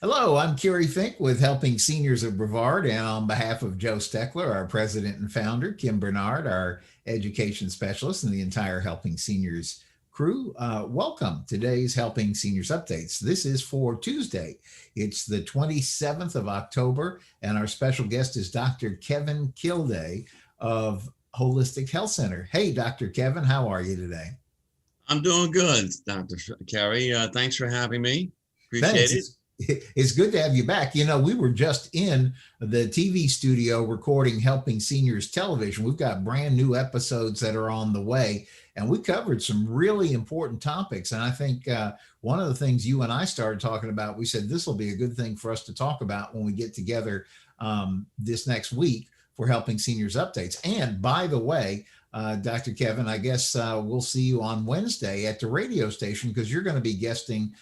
Hello, I'm Kerry Fink with Helping Seniors of Brevard, and on behalf of Joe Steckler, our president and founder, Kim Bernard, our education specialist, and the entire Helping Seniors crew, welcome today's Helping Seniors Updates. This is for Tuesday. It's the 27th of October, and our special guest is Dr. Kevin Kilday of Holistic Health Center. Hey, Dr. Kevin, how are you today? I'm doing good, Dr. Kerry. Thanks for having me. Appreciate Thanks. it. It's good to have you back. You know, we were just in the TV studio recording Helping Seniors Television. We've got brand new episodes that are on the way, and we covered some really important topics. And I think one of the things you and I started talking about, we said this will be a good thing for us to talk about when we get together this next week for Helping Seniors Updates. And by the way, Dr. Kevin, I guess we'll see you on Wednesday at the radio station because you're going to be guesting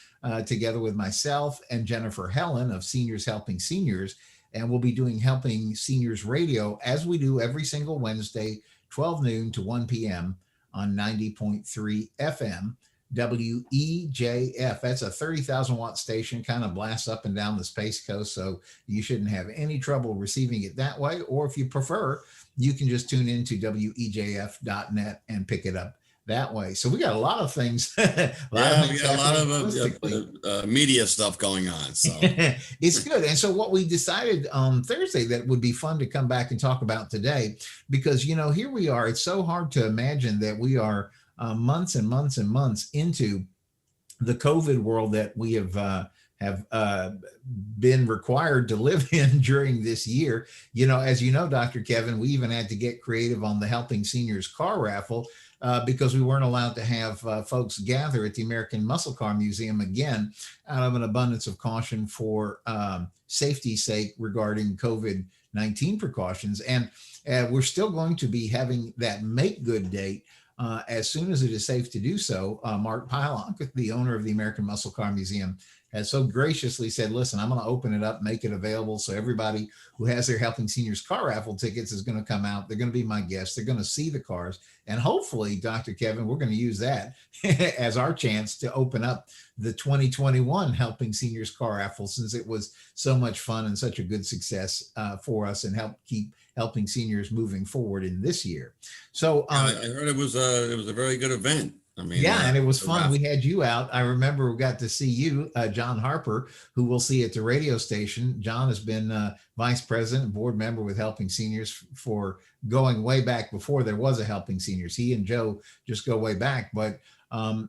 together with myself and Jennifer Helen of Seniors Helping Seniors. And we'll be doing Helping Seniors Radio as we do every single Wednesday, 12 noon to 1 p.m. on 90.3 FM. WEJF. That's a 30,000 watt station, kind of blasts up and down the Space Coast. So you shouldn't have any trouble receiving it that way. Or if you prefer, you can just tune into wejf.net and pick it up that way. So we got a lot of things. We got a lot of media stuff going on. So it's good. And so what we decided on Thursday that would be fun to come back and talk about today, because, you know, here we are. It's so hard to imagine that we are months and months and months into the COVID world that we have been required to live in during this year. You know, as you know, Dr. Kevin, we even had to get creative on the Helping Seniors car raffle because we weren't allowed to have folks gather at the American Muscle Car Museum again, out of an abundance of caution for safety's sake regarding COVID-19 precautions. And we're still going to be having that make good date as soon as it is safe to do so. Mark Pylon, the owner of the American Muscle Car Museum, has so graciously said, listen, I'm going to open it up, make it available. So everybody who has their Helping Seniors car raffle tickets is going to come out. They're going to be my guests. They're going to see the cars. And hopefully, Dr. Kevin, we're going to use that as our chance to open up the 2021 Helping Seniors car raffle, since it was so much fun and such a good success for us and help keep helping seniors moving forward in this year. So I heard it was a very good event. I mean, yeah, and it was fun. We had you out. I remember we got to see you, John Harper, who we'll see at the radio station. John has been vice president and board member with Helping Seniors for going way back before there was a Helping Seniors. He and Joe just go way back. But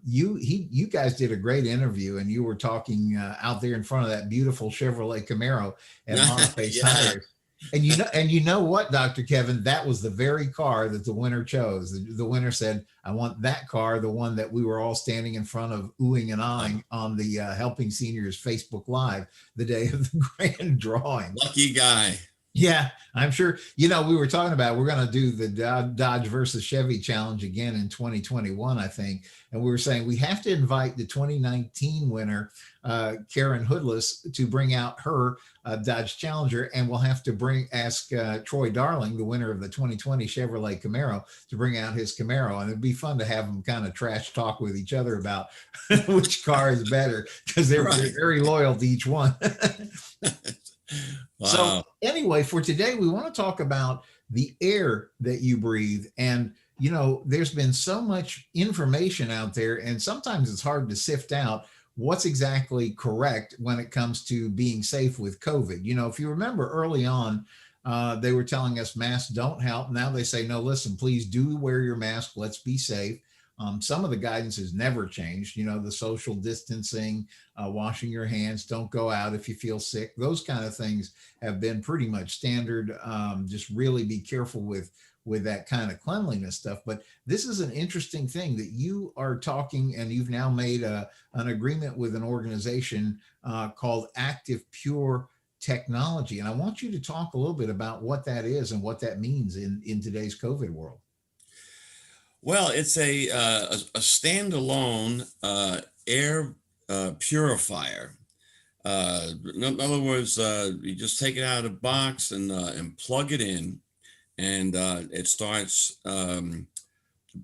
you guys did a great interview, and you were talking out there in front of that beautiful Chevrolet Camaro at Monoface Tires. And you know what, Dr. Kevin, that was the very car that the winner chose. The winner said, I want that car, the one that we were all standing in front of oohing and ahhing on the Helping Seniors Facebook Live the day of the grand drawing. Lucky guy. Yeah, I'm sure. You know, we were talking about we're going to do the Dodge versus Chevy challenge again in 2021, I think. And we were saying we have to invite the 2019 winner, Karen Hoodless, to bring out her Dodge Challenger, and we'll have to ask Troy Darling, the winner of the 2020 Chevrolet Camaro, to bring out his Camaro. And it'd be fun to have them kind of trash talk with each other about which car is better, because they're very loyal to each one. Wow. So anyway, for today, we want to talk about the air that you breathe. And, you know, there's been so much information out there, and sometimes it's hard to sift out what's exactly correct when it comes to being safe with COVID. You know, if you remember early on, they were telling us masks don't help. Now they say, no, listen, please do wear your mask. Let's be safe. Some of the guidance has never changed, you know, the social distancing, washing your hands, don't go out if you feel sick. Those kind of things have been pretty much standard. Just really be careful with that kind of cleanliness stuff. But this is an interesting thing that you are talking, and you've now made an agreement with an organization called Active Pure Technology. And I want you to talk a little bit about what that is and what that means in today's COVID world. Well, it's a standalone air purifier. In other words, you just take it out of the box and plug it in, and it starts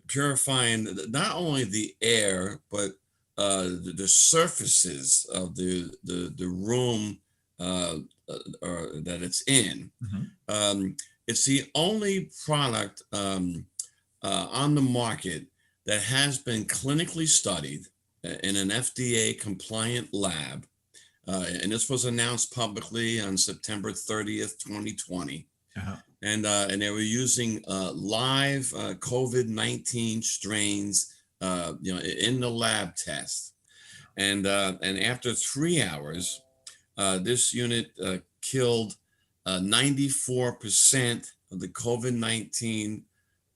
purifying not only the air, but the surfaces of the room or that it's in. Mhm. Um, it's the only product on the market that has been clinically studied in an FDA compliant lab. And this was announced publicly on September 30th, 2020. Uh-huh. And they were using live COVID-19 strains, in the lab test. And after 3 hours, this unit killed 94% of the COVID-19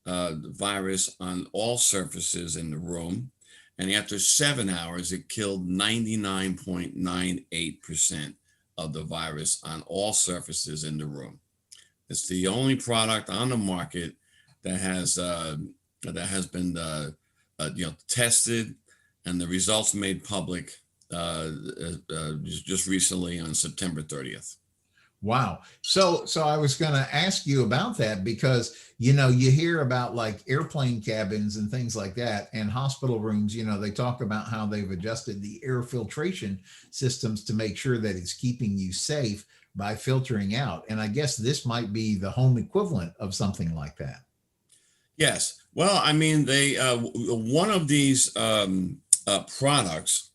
virus on all surfaces in the room. And after 7 hours, it killed 99.98% of the virus on all surfaces in the room. It's the only product on the market that has been tested and the results made public just recently on September 30th. Wow. So I was going to ask you about that because, you hear about like airplane cabins and things like that and hospital rooms, they talk about how they've adjusted the air filtration systems to make sure that it's keeping you safe by filtering out. And I guess this might be the home equivalent of something like that. Yes. Well, I mean, they one of these products,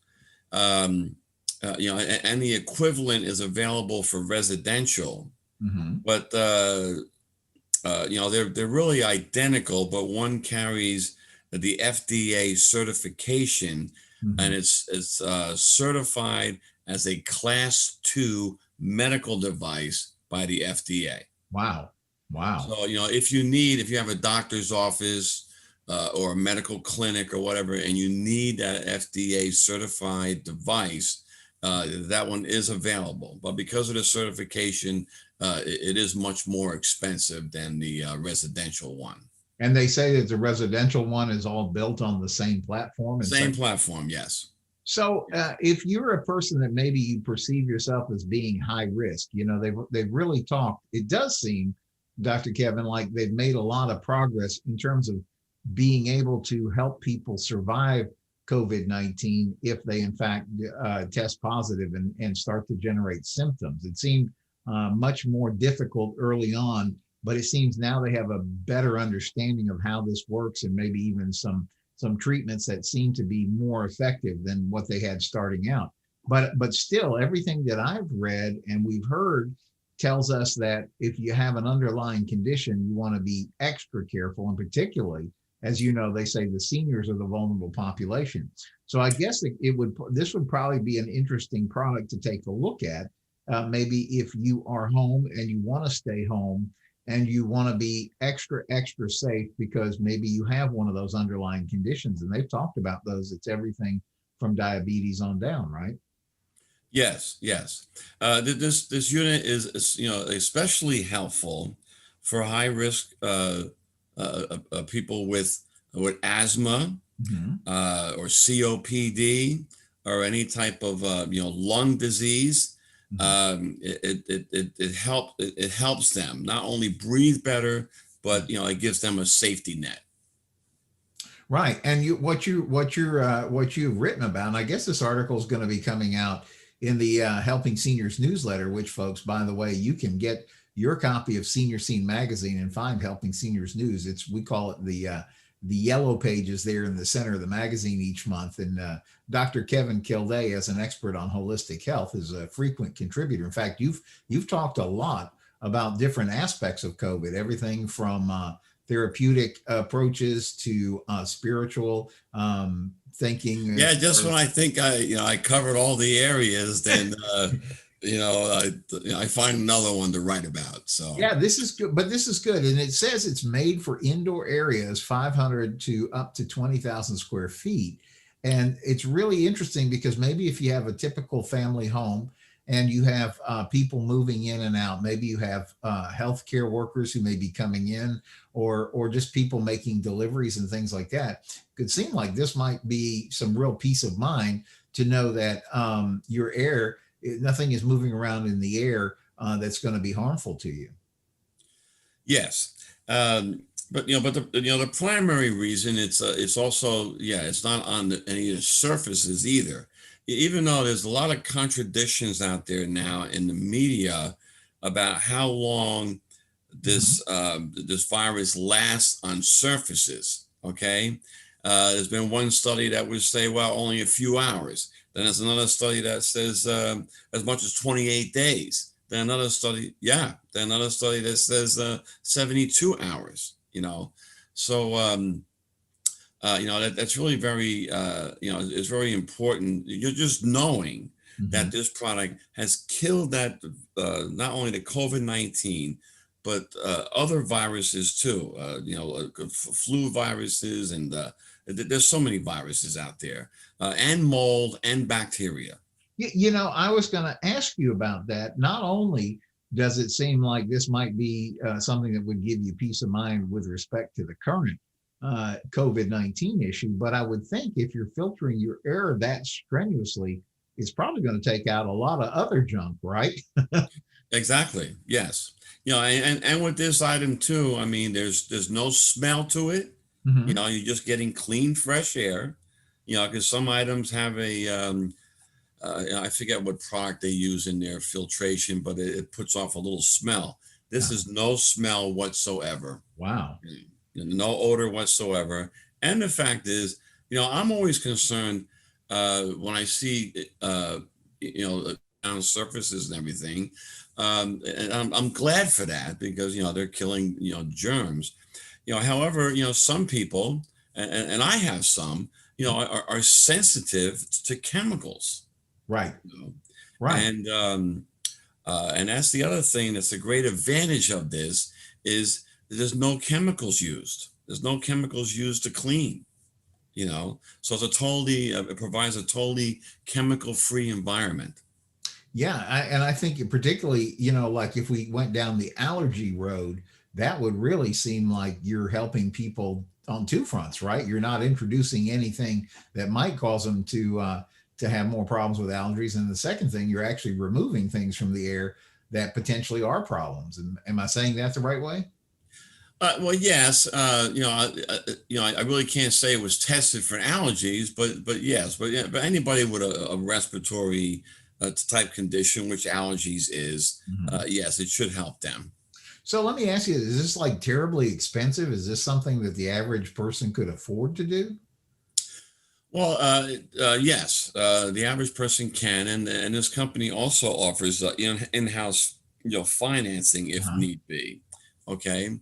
and the equivalent is available for residential, Mm-hmm. but they're really identical, but one carries the FDA certification, Mm-hmm. and it's certified as a Class 2 medical device by the FDA. Wow. Wow. So, if you have a doctor's office or a medical clinic or whatever, and you need that FDA certified device, that one is available. But because of the certification, it is much more expensive than the residential one. And they say that the residential one is all built on the same platform and Same same. platform, yes. So, if you're a person that maybe you perceive yourself as being high risk, they've really talked. It does seem, Dr. Kevin, like they've made a lot of progress in terms of being able to help people survive COVID-19 if they in fact test positive and start to generate symptoms. It seemed much more difficult early on, but it seems now they have a better understanding of how this works and maybe even some treatments that seem to be more effective than what they had starting out. But still, everything that I've read and we've heard tells us that if you have an underlying condition, you want to be extra careful, and particularly, as you know, they say the seniors are the vulnerable population. So I guess this would probably be an interesting product to take a look at. Maybe if you are home and you want to stay home and you want to be extra safe because maybe you have one of those underlying conditions, and they've talked about those. It's everything from diabetes on down, right? Yes, yes. This unit is especially helpful for high risk people with asthma Mm-hmm. or COPD or any type of lung disease. Mm-hmm. It helps them not only breathe better, but it gives them a safety net. Right, and what you've written about, and I guess this article is going to be coming out in the Helping Seniors newsletter, which, folks, by the way, you can get your copy of Senior Scene magazine and find Helping Seniors News. We call it the yellow pages there in the center of the magazine each month. And Dr. Kevin Kilday, as an expert on holistic health, is a frequent contributor. In fact, you've talked a lot about different aspects of COVID, everything from therapeutic approaches to spiritual thinking. Yeah, just when I think I covered all the areas, then I find another one to write about. So yeah, this is good, but this is good, and it says it's made for indoor areas, 500 to up to 20,000 square feet, and it's really interesting because maybe if you have a typical family home and you have people moving in and out, maybe you have healthcare workers who may be coming in, or just people making deliveries and things like that. It could seem like this might be some real peace of mind to know that your air, nothing is moving around in the air that's going to be harmful to you. Yes. But the primary reason it's also, yeah, it's not on any of the surfaces either. Even though there's a lot of contradictions out there now in the media about how long Mhm. this virus lasts on surfaces. Okay, there's been one study that would say, well, only a few hours. Then there's another study that says as much as 28 days. Then another study, yeah, then another study that says 72 hours. So that's really very it's very important. You're just knowing that Mhm. this product has killed that not only the COVID-19 but other viruses too. Flu viruses and there's so many viruses out there, and mold and bacteria. I was going to ask you about that. Not only does it seem like this might be something that would give you peace of mind with respect to the current COVID-19 issue, but I would think if you're filtering your air that strenuously, it's probably going to take out a lot of other junk, right? Exactly. Yes. And with this item too, I mean, there's no smell to it. Hmm. You're just getting clean, fresh air. Because some items have I forget what product they use in their filtration, but it puts off a little smell. This is no smell whatsoever, Wow. no odor whatsoever. And the fact is, I'm always concerned when I see, down surfaces and everything. And I'm glad for that because, they're killing, germs. However, some people, and I have some, are sensitive to chemicals. Right. You know? Right. And that's the other thing that's a great advantage of this is there's no chemicals used. There's no chemicals used to clean. So it provides a totally chemical-free environment. Yeah, and I think particularly, like if we went down the allergy road, that would really seem like you're helping people on two fronts, right? You're not introducing anything that might cause them to have more problems with allergies, and the second thing, you're actually removing things from the air that potentially are problems. And am I saying that the right way? Well, yes, I really can't say it was tested for allergies, but yes, but yeah, but anybody with a respiratory type condition, which allergies is, Mhm. yes, it should help them. So let me ask you, is this like terribly expensive? Is this something that the average person could afford to do? Well, yes, the average person can, and this company also offers in-house financing if Uh-huh. need be. Okay,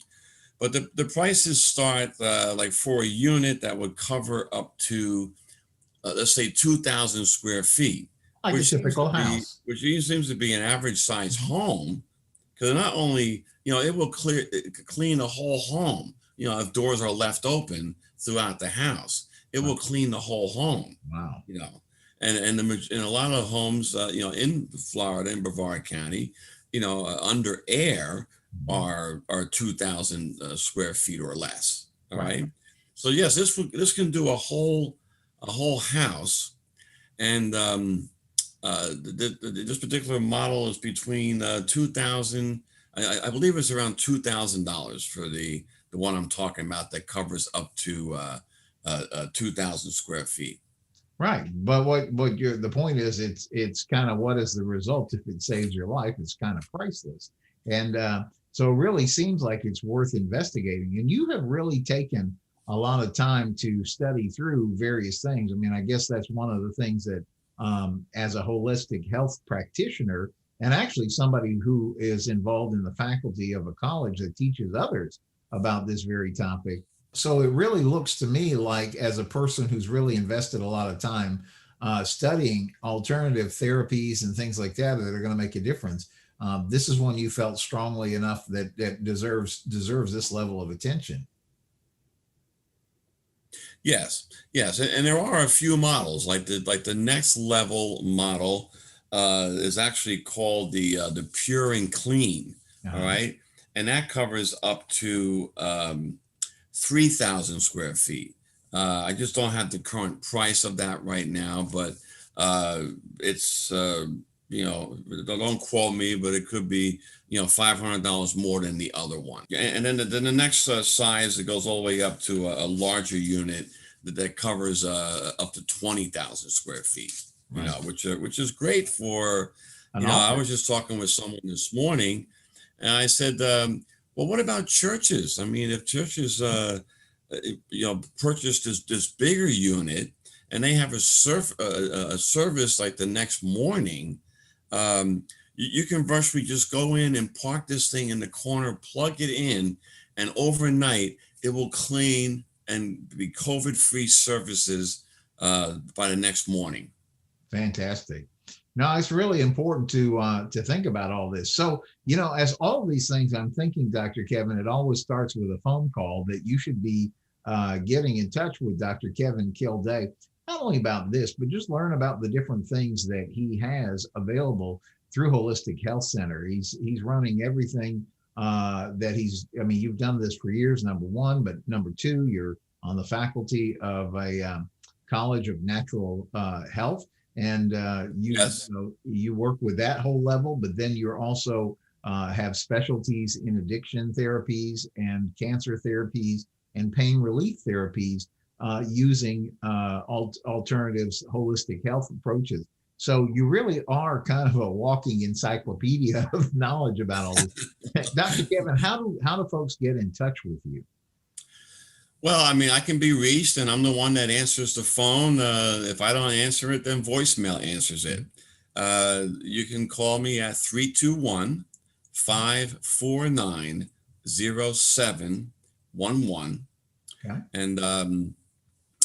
but the prices start like for a unit that would cover up to let's say 2,000 square feet, Like a typical house. which seems to be an average size Mhm. home, because not only it will clean the whole home. If doors are left open throughout the house, it Wow. will clean the whole home. Wow. You know, and in a lot of homes, in Florida in Brevard County, under air Mhm. are 2,000 square feet or less. All Right. right. So yes, this can do a whole house, and this particular model is between 2,000. I believe it's around $2,000 for the one I'm talking about that covers up to 2,000 square feet. Right. But what the point is, it's kind of what is the result if it saves your life? It's kind of priceless. And so it really seems like it's worth investigating. And you have really taken a lot of time to study through various things. I mean, I guess that's one of the things that as a holistic health practitioner and actually somebody who is involved in the faculty of a college that teaches others about this very topic, so it really looks to me like, as a person who's really invested a lot of time studying alternative therapies and things like that that are going to make a difference, this is one you felt strongly enough that deserves this level of attention. Yes, yes, and there are a few models like the next level model is actually called the Pure and Clean. All Uh-huh. right, and that covers up to 3,000 square feet. I just don't have the current price of that right now, but uh, it's don't quote me, but it could be, $500 more than the other one. And then the next size, it goes all the way up to a larger unit that covers up to 20,000 square feet, Right. which is great for, An I office. was just talking with someone this morning, and I said, well, what about churches? I mean, if churches, purchase this bigger unit, and they have a service like the next morning, you can virtually just go in and park this thing in the corner, plug it in, and overnight it will clean and be COVID-free services by the next morning. Fantastic. No, it's really important to think about all this. So, as all of these things, I'm thinking, Dr. Kevin, it always starts with a phone call that you should be getting in touch with Dr. Kevin Kilday, not only about this, but just learn about the different things that he has available through Holistic Health Center. He's running everything you've done this for years, number one, but number two, you're on the faculty of a College of Natural Health. And Yes. you work with that whole level, but then you're also have specialties in addiction therapies and cancer therapies and pain relief therapies using alternatives, holistic health approaches. So you really are kind of a walking encyclopedia of knowledge about all this. Dr. Kevin, how do folks get in touch with you? Well, I mean, I can be reached, and I'm the one that answers the phone. If I don't answer it, then voicemail answers it. You can call me at 321-549-0711. Okay. And,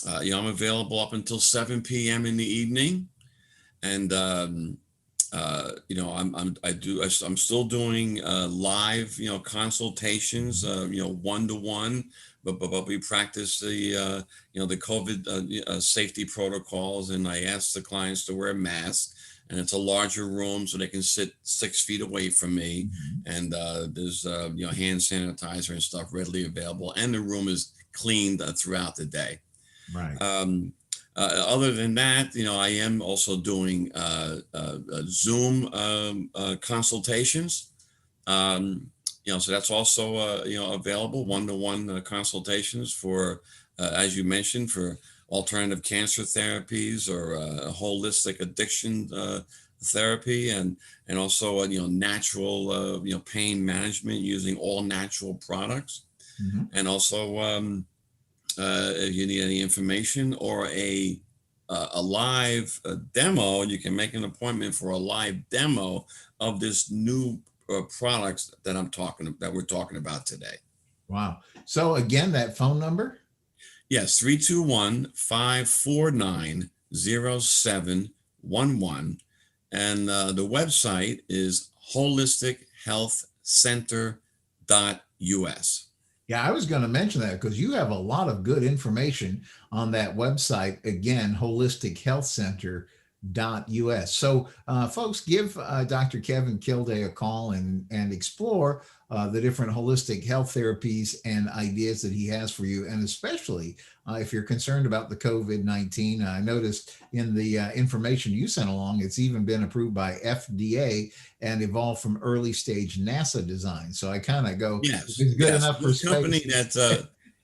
I'm available up until 7 p.m. in the evening. And, I'm still doing live, consultations, one-to-one, but we practice the COVID safety protocols, and I ask the clients to wear masks, and it's a larger room so they can sit 6 feet away from me. And there's hand sanitizer and stuff readily available, and the room is cleaned throughout the day. Right. Other than that, I am also doing Zoom consultations. So that's also available, one-to-one consultations for, as you mentioned, for alternative cancer therapies or holistic addiction therapy, and also natural pain management using all natural products. And also if you need any information or a live demo, you can make an appointment for a live demo of this new products that we're talking about today. Wow. So again, that phone number? Yes, 321-549-0711. And the website is holistichealthcenter.us. Yeah, I was going to mention that because you have a lot of good information on that website. Again, holistichealthcenter.us. So, folks, give Dr. Kevin Kilday a call and explore the different holistic health therapies and ideas that he has for you. And especially if you're concerned about the COVID-19, I noticed in the information you sent along, it's even been approved by FDA and evolved from early stage NASA design. So I kind of go, yes, it's good yes. enough for This space. company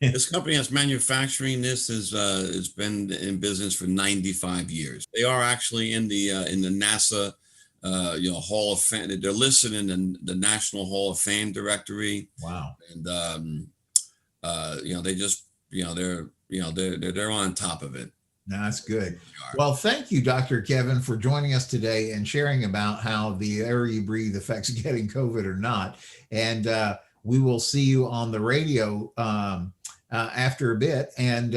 this company that's manufacturing this has been in business for 95 years. They are actually in the NASA Hall of Fame. They're listed in the National Hall of Fame directory. Wow. And they just they're on top of it. No, that's good. Well, thank you, Dr. Kevin, for joining us today and sharing about how the air you breathe affects getting COVID or not. And we will see you on the radio after a bit. And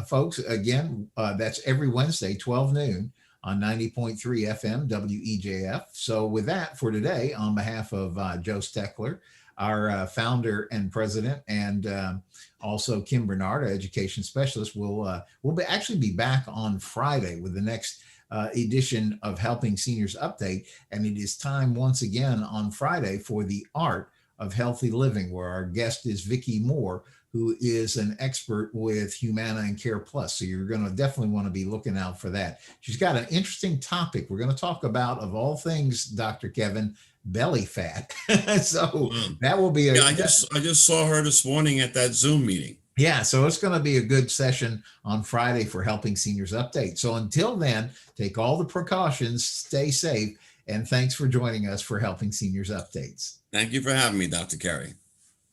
folks, again, that's every Wednesday, 12 noon on 90.3 FM WEJF. So with that for today, on behalf of Joe Steckler, our founder and president, and also Kim Bernard, our education specialist, we'll actually be back on Friday with the next edition of Helping Seniors Update. And it is time once again on Friday for the Art of Healthy Living, where our guest is Vicki Moore, who is an expert with Humana and Care Plus. So you're going to definitely want to be looking out for that. She's got an interesting topic. We're going to talk about, of all things, Dr. Kevin, belly fat. So Wow. that will be Yeah, I just saw her this morning at that Zoom meeting. yeah, so it's going to be a good session on Friday for Helping Seniors Update. So until then, take all the precautions, stay safe, and thanks for joining us for Helping Seniors Updates. Thank you for having me, Dr. Kerry.